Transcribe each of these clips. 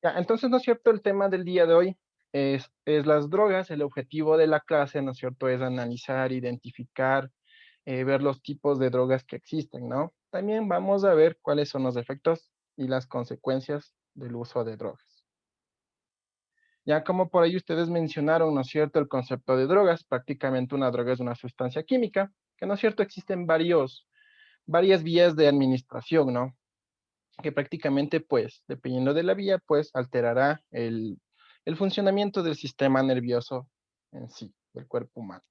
Ya, entonces, ¿no es cierto? El tema del día de hoy es las drogas. El objetivo de la clase, ¿no es cierto? Es analizar, identificar, ver los tipos de drogas que existen, ¿no? También vamos a ver cuáles son los efectos y las consecuencias del uso de drogas. Ya como por ahí ustedes mencionaron, ¿no es cierto? El concepto de drogas. Prácticamente una droga es una sustancia química, que, ¿no es cierto? Existen varias vías de administración, ¿no? Que prácticamente, pues, dependiendo de la vía, pues, alterará el funcionamiento del sistema nervioso en sí, del cuerpo humano.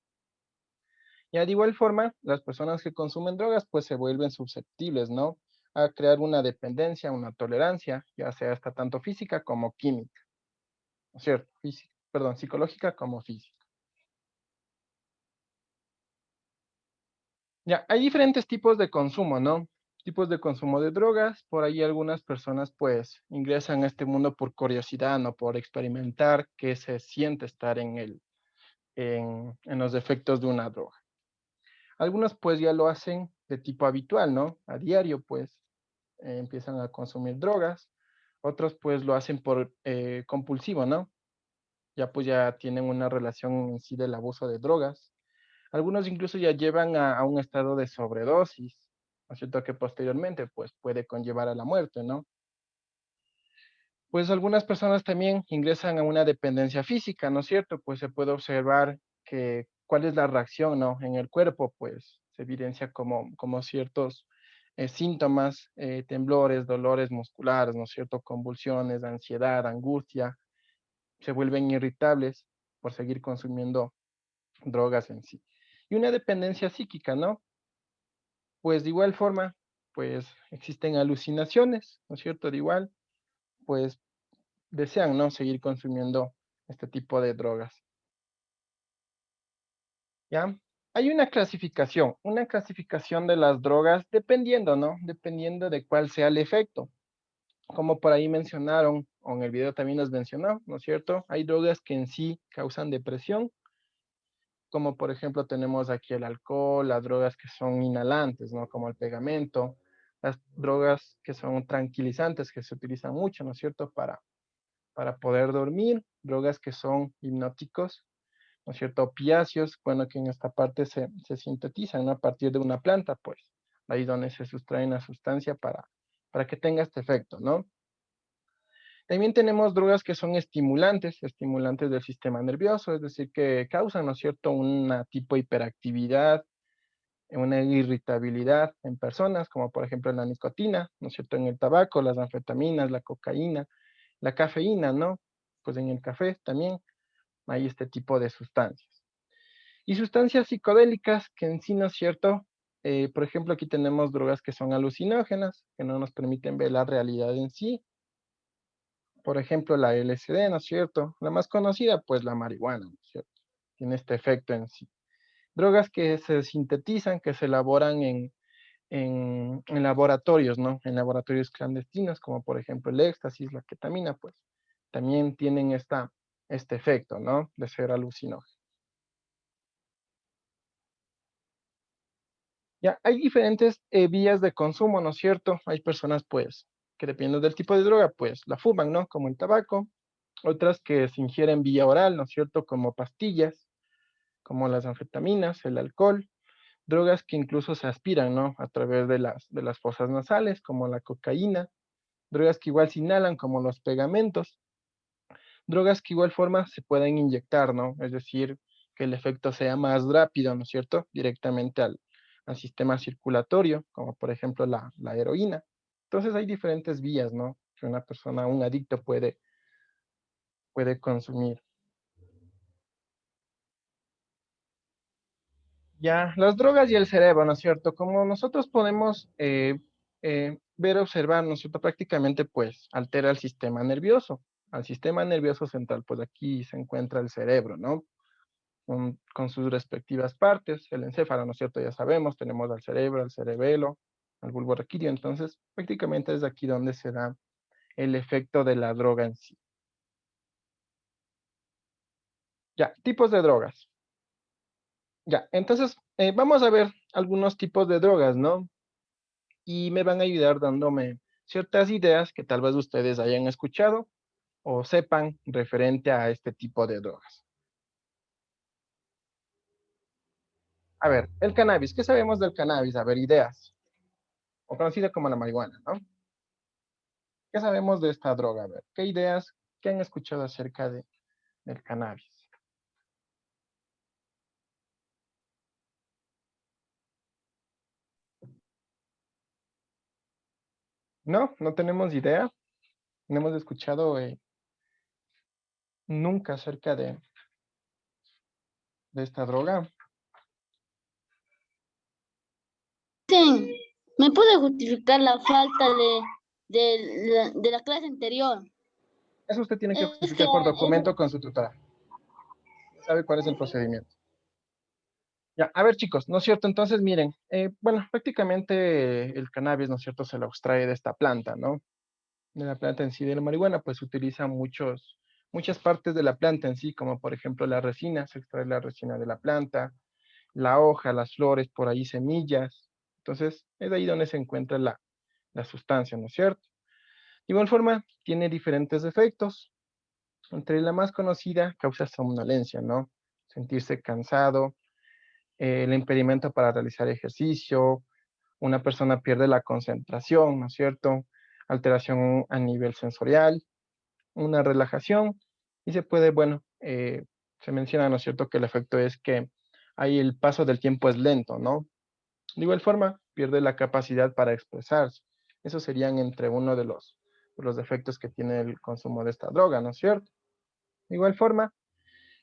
Ya de igual forma, las personas que consumen drogas, pues, se vuelven susceptibles, ¿no? A crear una dependencia, una tolerancia, ya sea hasta tanto física como química, ¿no es cierto? Perdón, psicológica como física. Ya, hay diferentes tipos de consumo, ¿no? Tipos de consumo de drogas. Por ahí algunas personas pues ingresan a este mundo por curiosidad, ¿no? Por experimentar qué se siente estar en los efectos de una droga. Algunos pues ya lo hacen de tipo habitual, ¿no? A diario pues empiezan a consumir drogas. Otros pues lo hacen por compulsivo, ¿no? Ya pues ya tienen una relación en sí del abuso de drogas. Algunos incluso ya llevan a un estado de sobredosis, ¿no es cierto? Que posteriormente, pues, puede conllevar a la muerte, ¿no? Pues algunas personas también ingresan a una dependencia física, ¿no es cierto? Pues se puede observar que cuál es la reacción, ¿no? En el cuerpo, pues se evidencia como ciertos síntomas, temblores, dolores musculares, ¿no es cierto? Convulsiones, ansiedad, angustia, se vuelven irritables por seguir consumiendo drogas en sí. Y una dependencia psíquica, ¿no? Pues de igual forma, pues existen alucinaciones, ¿no es cierto? De igual, pues desean, ¿no? Seguir consumiendo este tipo de drogas, ¿ya? Hay una clasificación de las drogas dependiendo, ¿no? Dependiendo de cuál sea el efecto. Como por ahí mencionaron, o en el video también nos mencionó, ¿no es cierto? Hay drogas que en sí causan depresión, como por ejemplo tenemos aquí el alcohol, las drogas que son inhalantes, ¿no? Como el pegamento, las drogas que son tranquilizantes, que se utilizan mucho, ¿no es cierto? Para poder dormir, drogas que son hipnóticos, ¿no es cierto? Opiáceos, bueno, que en esta parte se sintetizan, ¿no? A partir de una planta, pues, ahí donde se sustrae una sustancia para que tenga este efecto, ¿no? También tenemos drogas que son estimulantes, estimulantes del sistema nervioso, es decir, que causan, ¿no es cierto?, una tipo de hiperactividad, una irritabilidad en personas, como por ejemplo la nicotina, ¿no es cierto?, en el tabaco, las anfetaminas, la cocaína, la cafeína, ¿no? Pues en el café también hay este tipo de sustancias. Y sustancias psicodélicas que en sí, ¿no es cierto? Por ejemplo, aquí tenemos drogas que son alucinógenas, que no nos permiten ver la realidad en sí, por ejemplo, la LSD, ¿no es cierto? La más conocida, pues la marihuana, ¿no es cierto? Tiene este efecto en sí. Drogas que se sintetizan, que se elaboran en laboratorios, ¿no? En laboratorios clandestinos, como por ejemplo el éxtasis, la ketamina, pues también tienen este efecto, ¿no? De ser alucinógeno. Ya, hay diferentes vías de consumo, ¿no es cierto? Hay personas, pues, que dependiendo del tipo de droga, pues la fuman, ¿no? Como el tabaco. Otras que se ingieren vía oral, ¿no es cierto? Como pastillas, como las anfetaminas, el alcohol, drogas que incluso se aspiran, ¿no? A través de las fosas nasales, como la cocaína, drogas que igual se inhalan, como los pegamentos, drogas que igual forma se pueden inyectar, ¿no? Es decir, que el efecto sea más rápido, ¿no es cierto? Directamente al sistema circulatorio, como por ejemplo la heroína. Entonces hay diferentes vías, ¿no? Que una persona, un adicto puede consumir. Ya, las drogas y el cerebro, ¿no es cierto? Como nosotros podemos ver, observar, ¿no es cierto? Prácticamente, pues, altera el sistema nervioso. Al sistema nervioso central, pues aquí se encuentra el cerebro, ¿no? Con sus respectivas partes, el encéfalo, ¿no es cierto? Ya sabemos, tenemos al cerebro, al cerebelo, al bulbo raquídeo, entonces prácticamente es aquí donde se da el efecto de la droga en sí. Ya, tipos de drogas. Ya, entonces vamos a ver algunos tipos de drogas, ¿no? Y me van a ayudar dándome ciertas ideas que tal vez ustedes hayan escuchado o sepan referente a este tipo de drogas. A ver, el cannabis. ¿Qué sabemos del cannabis? A ver, ideas. O conocida como la marihuana, ¿no? ¿Qué sabemos de esta droga? A ver, ¿qué ideas, qué han escuchado acerca del cannabis? No, no tenemos idea. No hemos escuchado nunca acerca de esta droga. Sí, ¿me puede justificar la falta de la clase anterior? Eso usted tiene que Es que justificar por documento con su tutora. ¿Sabe cuál es el procedimiento? Ya, a ver chicos, ¿no es cierto? Entonces miren, bueno, prácticamente el cannabis, ¿no es cierto? Se lo extrae de esta planta, ¿no? De la planta en sí de la marihuana, pues se utiliza muchas partes de la planta en sí, como por ejemplo la resina, se extrae la resina de la planta, la hoja, las flores, por ahí semillas. Entonces, es ahí donde se encuentra la sustancia, ¿no es cierto? De igual forma, tiene diferentes efectos. Entre la más conocida, causa somnolencia, ¿no? Sentirse cansado, el impedimento para realizar ejercicio, una persona pierde la concentración, ¿no es cierto? Alteración a nivel sensorial, una relajación, y se puede, bueno, se menciona, ¿no es cierto?, que el efecto es que ahí el paso del tiempo es lento, ¿no? De igual forma, pierde la capacidad para expresarse. Esos serían entre uno de los defectos que tiene el consumo de esta droga, ¿no es cierto? De igual forma,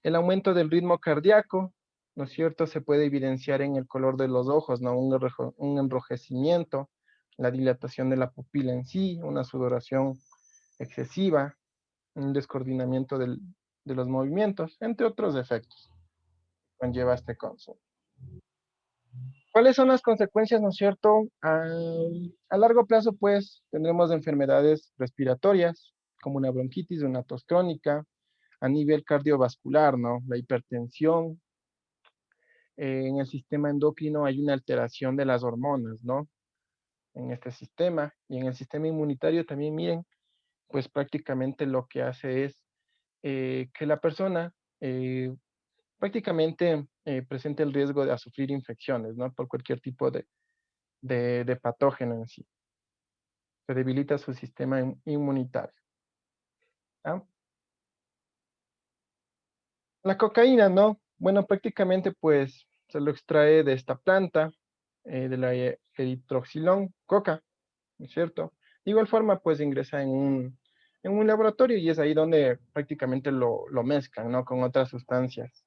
el aumento del ritmo cardíaco, ¿no es cierto? Se puede evidenciar en el color de los ojos, ¿no? Un enrojecimiento, la dilatación de la pupila en sí, una sudoración excesiva, un descoordinamiento de los movimientos, entre otros efectos que conlleva este consumo. ¿Cuáles son las consecuencias, no es cierto? A largo plazo, pues, tendremos enfermedades respiratorias, como una bronquitis, una tos crónica, a nivel cardiovascular, ¿no? La hipertensión, en el sistema endocrino hay una alteración de las hormonas, ¿no? En este sistema. Y en el sistema inmunitario también, miren, pues prácticamente lo que hace es que la persona prácticamente presente el riesgo de sufrir infecciones, ¿no? Por cualquier tipo de patógeno en sí. Se debilita su sistema inmunitario. ¿Ah? La cocaína, ¿no? Bueno, prácticamente pues se lo extrae de esta planta, de la eritroxilón, coca, ¿no es cierto? De igual forma, pues ingresa en un laboratorio y es ahí donde prácticamente lo mezclan, ¿no? Con otras sustancias,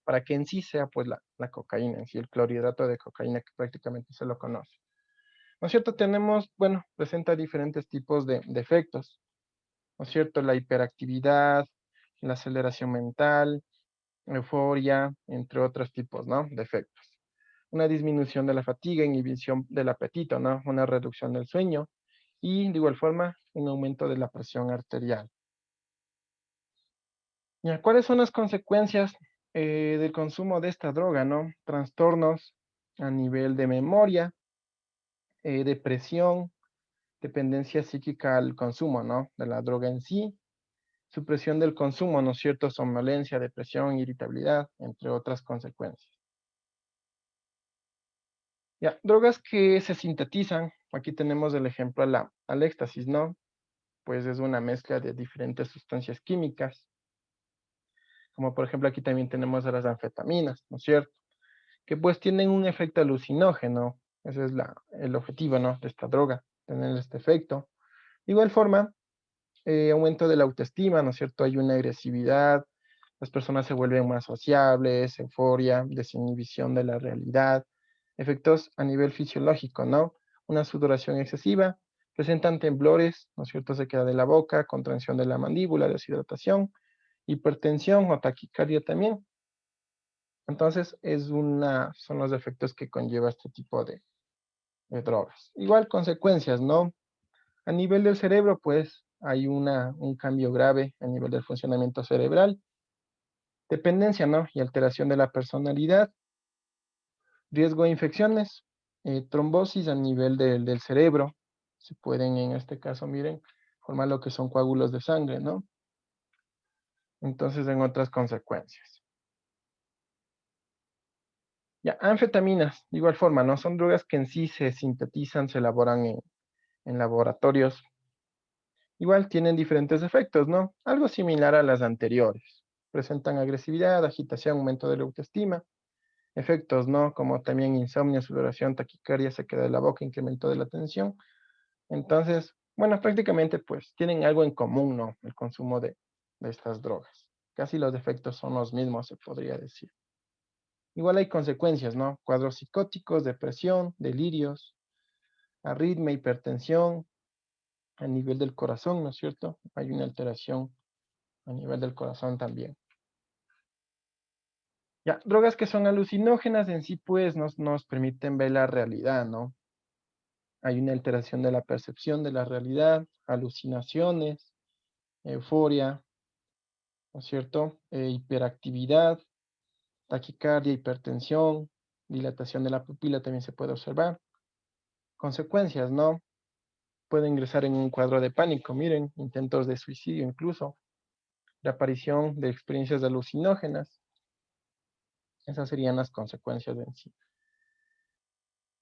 para que en sí sea pues la cocaína, en sí, el clorhidrato de cocaína que prácticamente se lo conoce. ¿No es cierto? Tenemos, bueno, presenta diferentes tipos de efectos, ¿no es cierto? La hiperactividad, la aceleración mental, euforia, entre otros tipos, ¿no? De efectos. Una disminución de la fatiga, inhibición del apetito, ¿no? Una reducción del sueño y de igual forma un aumento de la presión arterial. ¿Ya? ¿Cuáles son las consecuencias del consumo de esta droga, ¿no? Trastornos a nivel de memoria, depresión, dependencia psíquica al consumo, ¿no? De la droga en sí, supresión del consumo, ¿no es cierto? Somnolencia, depresión, irritabilidad, entre otras consecuencias. Ya, drogas que se sintetizan, aquí tenemos el ejemplo al éxtasis, ¿no? Pues es una mezcla de diferentes sustancias químicas, como por ejemplo aquí también tenemos a las anfetaminas, ¿no es cierto? Que pues tienen un efecto alucinógeno, ese es el objetivo, ¿no? De esta droga, tener este efecto. De igual forma, aumento de la autoestima, ¿no es cierto? Hay una agresividad, las personas se vuelven más sociables, euforia, desinhibición de la realidad, efectos a nivel fisiológico, ¿no? Una sudoración excesiva, presentan temblores, ¿no es cierto? Se queda de la boca, contracción de la mandíbula, deshidratación, hipertensión o taquicardia también. Entonces, son los efectos que conlleva este tipo de drogas. Igual consecuencias, ¿no? A nivel del cerebro, pues hay un cambio grave a nivel del funcionamiento cerebral, dependencia, ¿no? Y alteración de la personalidad, riesgo de infecciones, trombosis a nivel del cerebro. Se pueden, en este caso, miren, formar lo que son coágulos de sangre, ¿no? Entonces, en otras consecuencias. Ya, anfetaminas, de igual forma, ¿no? Son drogas que en sí se sintetizan, se elaboran en laboratorios. Igual tienen diferentes efectos, ¿no? Algo similar a las anteriores. Presentan agresividad, agitación, aumento de la autoestima. Efectos, ¿no? Como también insomnio, sudoración, taquicardia, sequedad de la boca, incremento de la tensión. Entonces, bueno, prácticamente pues tienen algo en común, ¿no? El consumo de estas drogas. Casi los efectos son los mismos, se podría decir. Igual hay consecuencias, ¿no? Cuadros psicóticos, depresión, delirios, arritmia, hipertensión, a nivel del corazón, ¿no es cierto? Hay una alteración a nivel del corazón también. Ya, drogas que son alucinógenas en sí, pues, nos permiten ver la realidad, ¿no? Hay una alteración de la percepción de la realidad, alucinaciones, euforia, ¿no es cierto? Hiperactividad, taquicardia, hipertensión, dilatación de la pupila también se puede observar. Consecuencias, ¿no? Puede ingresar en un cuadro de pánico, miren, intentos de suicidio incluso, la aparición de experiencias alucinógenas. Esas serían las consecuencias en sí.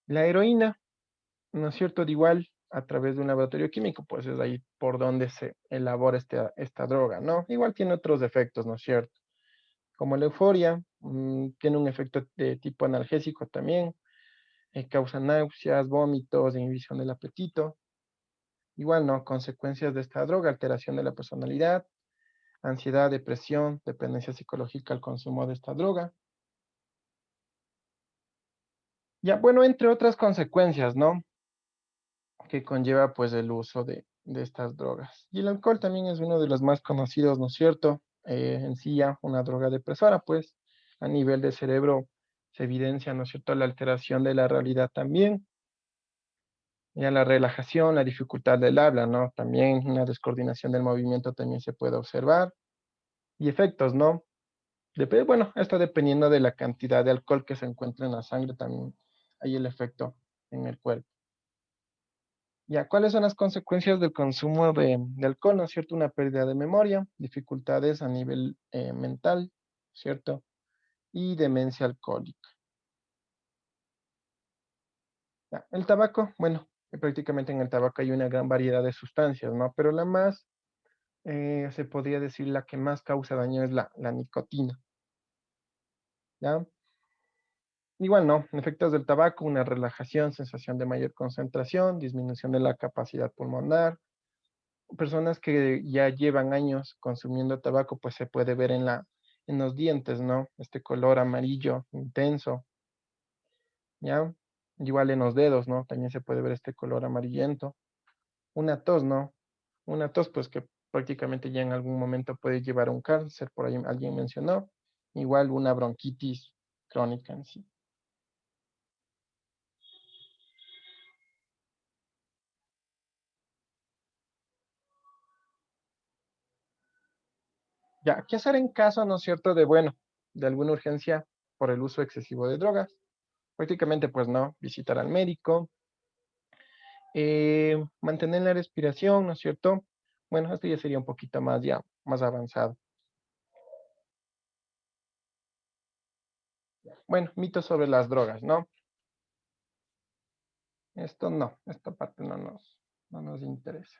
La heroína, ¿no es cierto? De igual, a través de un laboratorio químico, pues es ahí por donde se elabora esta droga, ¿no? Igual tiene otros efectos, ¿no es cierto? Como la euforia, tiene un efecto de tipo analgésico también, causa náuseas, vómitos, inhibición del apetito. Igual, ¿no? Consecuencias de esta droga, alteración de la personalidad, ansiedad, depresión, dependencia psicológica al consumo de esta droga. Ya, bueno, entre otras consecuencias, ¿no? Que conlleva pues el uso de estas drogas. Y el alcohol también es uno de los más conocidos, ¿no es cierto? En sí ya una droga depresora, pues a nivel de cerebro se evidencia, ¿no es cierto?, la alteración de la realidad también. Ya la relajación, la dificultad del habla, ¿no? También una descoordinación del movimiento también se puede observar. Y efectos, ¿no? Bueno, esto dependiendo de la cantidad de alcohol que se encuentra en la sangre, también hay el efecto en el cuerpo. Ya, ¿cuáles son las consecuencias del consumo de alcohol? ¿No es cierto? Una pérdida de memoria, dificultades a nivel mental, ¿cierto? Y demencia alcohólica. Ya, el tabaco, bueno, prácticamente en el tabaco hay una gran variedad de sustancias, ¿no? Pero la más, se podría decir, la que más causa daño es la nicotina, ¿ya? Igual, ¿no? Efectos del tabaco, una relajación, sensación de mayor concentración, disminución de la capacidad pulmonar. Personas que ya llevan años consumiendo tabaco, pues se puede ver en los dientes, ¿no? Este color amarillo intenso, ¿ya? Igual en los dedos, ¿no? También se puede ver este color amarillento. Una tos, ¿no? Una tos, pues que prácticamente ya en algún momento puede llevar a un cáncer, por ahí alguien mencionó. Igual una bronquitis crónica en sí. Ya, ¿qué hacer en caso, no es cierto, bueno, de alguna urgencia por el uso excesivo de drogas? Prácticamente, pues no, visitar al médico, mantener la respiración, ¿no es cierto? Bueno, esto ya sería un poquito más ya, más avanzado. Bueno, mitos sobre las drogas, ¿no? Esto no, esta parte no nos interesa.